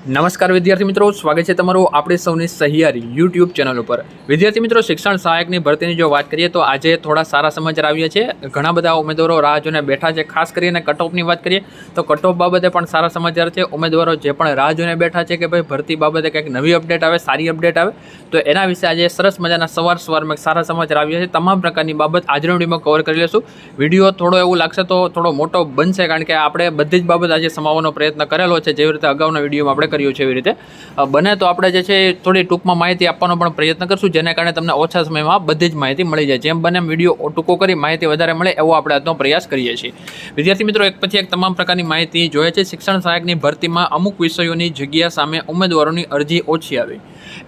નમસ્કાર વિદ્યાર્થી મિત્રો, સ્વાગત છે તમારું આપણી સૌની સહિયારી યુટ્યુબ ચેનલ ઉપર। વિદ્યાર્થી મિત્રો, શિક્ષણ સહાયકની ભરતીની જો વાત કરીએ તો આજે થોડા સારા સમાચાર આવ્યા છે। ઘણા બધા ઉમેદવારો રાહ જોઈને બેઠા છે। ખાસ કરીને કટઓફની વાત કરીએ તો કટઓફ બાબતે પણ સારા સમાચાર છે। ઉમેદવારો જે પણ રાહ જોઈને બેઠા છે કે ભાઈ ભરતી બાબતે કંઈક નવી અપડેટ આવે, સારી અપડેટ આવે, તો એના વિશે આજે સરસ મજાના સવારમાં સારા સમાચાર આવ્યા છે। તમામ પ્રકારની બાબત આજના વિડીયોમાં કવર કરી લેશું। વિડીયો થોડો એવું લાગશે તો થોડો મોટો બનશે, કારણ કે આપણે બધી જ બાબત આજે સમાવવાનો પ્રયત્ન કરેલો છે, જેવી રીતે અગાઉના વિડીયોમાં આપણે કર્યું છે એવી રીતે બને તો આપણે જે છે થોડી ટૂંકમાં માહિતી આપવાનો પણ પ્રયત્ન કરશું, જેને કારણે તમને ઓછા સમયમાં બધી જ માહિતી મળી જાય। જેમ બને વિડીયો ટૂંકો કરી માહિતી વધારે મળે એવો આપણે આજનો પ્રયાસ કરીએ છીએ। વિદ્યાર્થી મિત્રો, એક પછી એક તમામ પ્રકારની માહિતી જોઈએ છે। શિક્ષણ સહાયકની ભરતીમાં અમુક વિષયોની જગ્યા સામે ઉમેદવારોની અરજી ઓછી આવી।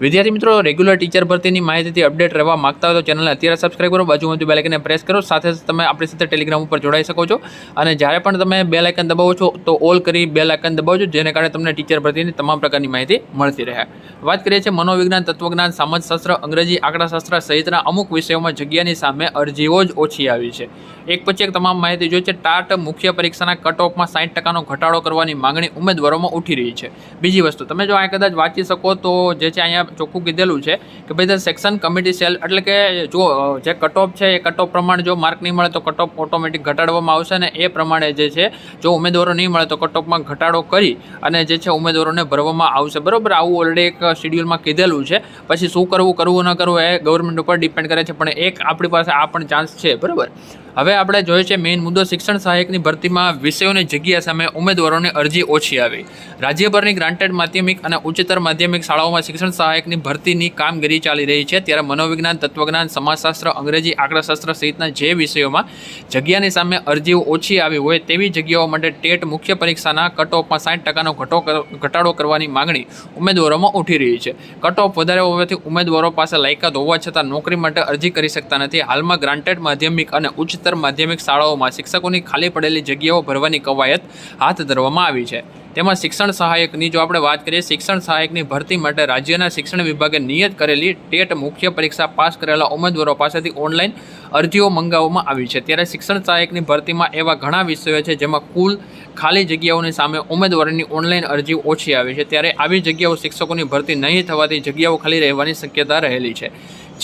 વિદ્યાર્થી મિત્રો, રેગ્યુલર ટીચર ભરતીની માહિતીથી અપડેટ રહેવા માંગતા હોય તો ચેનલને અત્યારે સબસ્ક્રાઇબ કરો, બાજુમાંથી બેલ આઇકનને પ્રેસ કરો, સાથે તમે આપણી સાથે ટેલિગ્રામ ઉપર જોડાઈ શકો છો। અને જ્યારે પણ તમે બેલ આઇકન દબાવો છો તો ઓલ કરી બેલ આઇકન દબાવજો, જેને કારણે તમને ટીચર ભરતીની તમામ પ્રકારની માહિતી મળતી રહે। વાત કરીએ છીએ મનોવિજ્ઞાન, તત્વજ્ઞાન, સમાજશાસ્ત્ર, અંગ્રેજી, આંકડાશાસ્ત્ર સહિતના અમુક વિષયોમાં જગ્યાની સામે અરજીઓ જ ઓછી આવી છે। એક પછી એક તમામ માહિતી જોઈએ છે। ટાટ મુખ્ય પરીક્ષાના કટઓફમાં 60% ઘટાડો કરવાની માંગણી ઉમેદવારોમાં ઉઠી રહી છે। બીજી વસ્તુ, તમે જો આ કદાચ વાંચી શકો તો જે છે અહીંયા ચોખ્ખું કીધેલું છે કે ભાઈ સેક્શન કમિટી સેલ, એટલે કે જો જે કટઓફ છે એ કટઓફ પ્રમાણે જો માર્ક નહીં મળે તો કટઓફ ઓટોમેટિક ઘટાડવામાં આવશે, ને એ પ્રમાણે જે છે જો ઉમેદવારો નહીં મળે તો કટઓફમાં ઘટાડો કરી અને જે છે ઉમેદવારોને ભરવામાં આવશે, બરાબર। આવું ઓલરેડી એક શેડ્યુલમાં કીધેલું છે। પછી શું કરવું ન કરવું એ ગવર્મેન્ટ ઉપર ડિપેન્ડ કરે છે, પણ એક આપણી પાસે આ પણ ચાન્સ છે, બરાબર। હવે આપણે જોઈએ છે મેઇન મુદ્દો, શિક્ષણ સહાયકની ભરતીમાં વિષયોની જગ્યા સામે ઉમેદવારોની અરજી ઓછી આવી। રાજ્યભરની ગ્રાન્ટેડ માધ્યમિક અને ઉચ્ચતર માધ્યમિક શાળાઓમાં શિક્ષણ સહાયકની ભરતીની કામગીરી ચાલી રહી છે, ત્યારે મનોવિજ્ઞાન, તત્વજ્ઞાન, સમાજશાસ્ત્ર, અંગ્રેજી, આંકડાશાસ્ત્ર સહિતના જે વિષયોમાં જગ્યાની સામે અરજીઓ ઓછી આવી હોય તેવી જગ્યાઓ માટે ટેટ મુખ્ય પરીક્ષાના કટઓફમાં 60% ઘટાડો કરવાની માંગણી ઉમેદવારોમાં ઉઠી રહી છે। કટઓફ વધારે હોવાથી ઉમેદવારો પાસે લાયકાત હોવા છતાં નોકરી માટે અરજી કરી શકતા નથી। હાલમાં ગ્રાન્ટેડ માધ્યમિક અને ઉચ્ચતર માધ્યમિક શાળાઓમાં શિક્ષકોની ખાલી પડેલી જગ્યાઓ ભરવાની કવાયત હાથ ધરવામાં આવી છે। તેમાં શિક્ષણ સહાયકની જો આપણે વાત કરીએ, શિક્ષણ સહાયકની ભરતી માટે રાજ્યના શિક્ષણ વિભાગે નિયત કરેલી ટેટ મુખ્ય પરીક્ષા પાસ કરેલા ઉમેદવારો પાસેથી ઓનલાઈન અરજીઓ મંગાવવામાં આવી છે। ત્યારે શિક્ષણ સહાયકની ભરતીમાં એવા ઘણા વિષયો છે જેમાં કુલ ખાલી જગ્યાઓની સામે ઉમેદવારોની ઓનલાઈન અરજી ઓછી આવી છે। ત્યારે આવી જગ્યાઓ શિક્ષકોની ભરતી નહીં થવાથી જગ્યાઓ ખાલી રહેવાની શક્યતા રહેલી છે।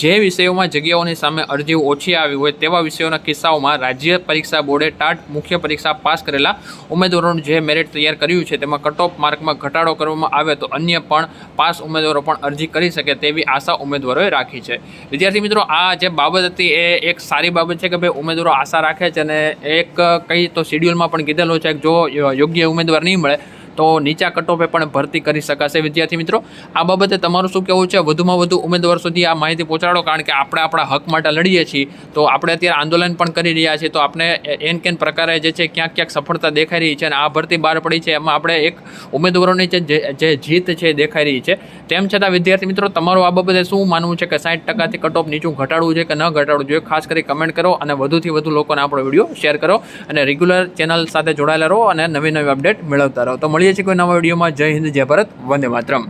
જે વિષયોમાં જગ્યાઓની સામે અરજીઓ ઓછી આવી હોય તેવા વિષયોના કિસ્સાઓમાં રાજ્ય પરીક્ષા બોર્ડે ટાટ મુખ્ય પરીક્ષા પાસ કરેલા ઉમેદવારોનું જે મેરિટ તૈયાર કર્યું છે તેમાં કટઓફ માર્કમાં ઘટાડો કરવામાં આવે તો અન્ય પણ પાસ ઉમેદવારો પણ અરજી કરી શકે તેવી આશા ઉમેદવારોએ રાખી છે। વિદ્યાર્થી મિત્રો, આ જે બાબત હતી એ એક સારી બાબત છે કે ભાઈ ઉમેદવારો આશા રાખે છે, અને એક કંઈ તો શેડ્યુલમાં પણ કીધેલું છે કે જો યોગ્ય ઉમેદવાર નહીં મળે તો નીચા કટઓફે પણ ભરતી કરી શકાશે। વિદ્યાર્થી મિત્રો, આ બાબતે તમારું શું કહેવું છે? વધુમાં વધુ ઉમેદવાર સુધી આ માહિતી પહોંચાડો, કારણ કે આપણે આપણા હક માટે લડીએ છીએ, તો આપણે અત્યારે આંદોલન પણ કરી રહ્યા છીએ, તો આપણે એન કેન પ્રકારે જે છે ક્યાંક સફળતા દેખાઈ રહી છે, અને આ ભરતી બહાર પડી છે એમાં આપણે એક ઉમેદવારોની જે જીત છે એ દેખાઈ રહી છે। તેમ છતાં વિદ્યાર્થી મિત્રો, તમારું આ બાબતે શું માનવું છે કે 60%થી કટઓફ નીચું ઘટાડવું જોઈએ કે ન ઘટાડવું જોઈએ? ખાસ કરી કમેન્ટ કરો અને વધુથી વધુ લોકોને આપણો વિડીયો શેર કરો, અને રેગ્યુલર ચેનલ સાથે જોડાયેલા રહો અને નવી અપડેટ મેળવતા રહો। તો મળીએ છીએ કોઈ નવા વિડીયોમાં। જય હિન્દ, જય ભારત, વંદે માતરમ।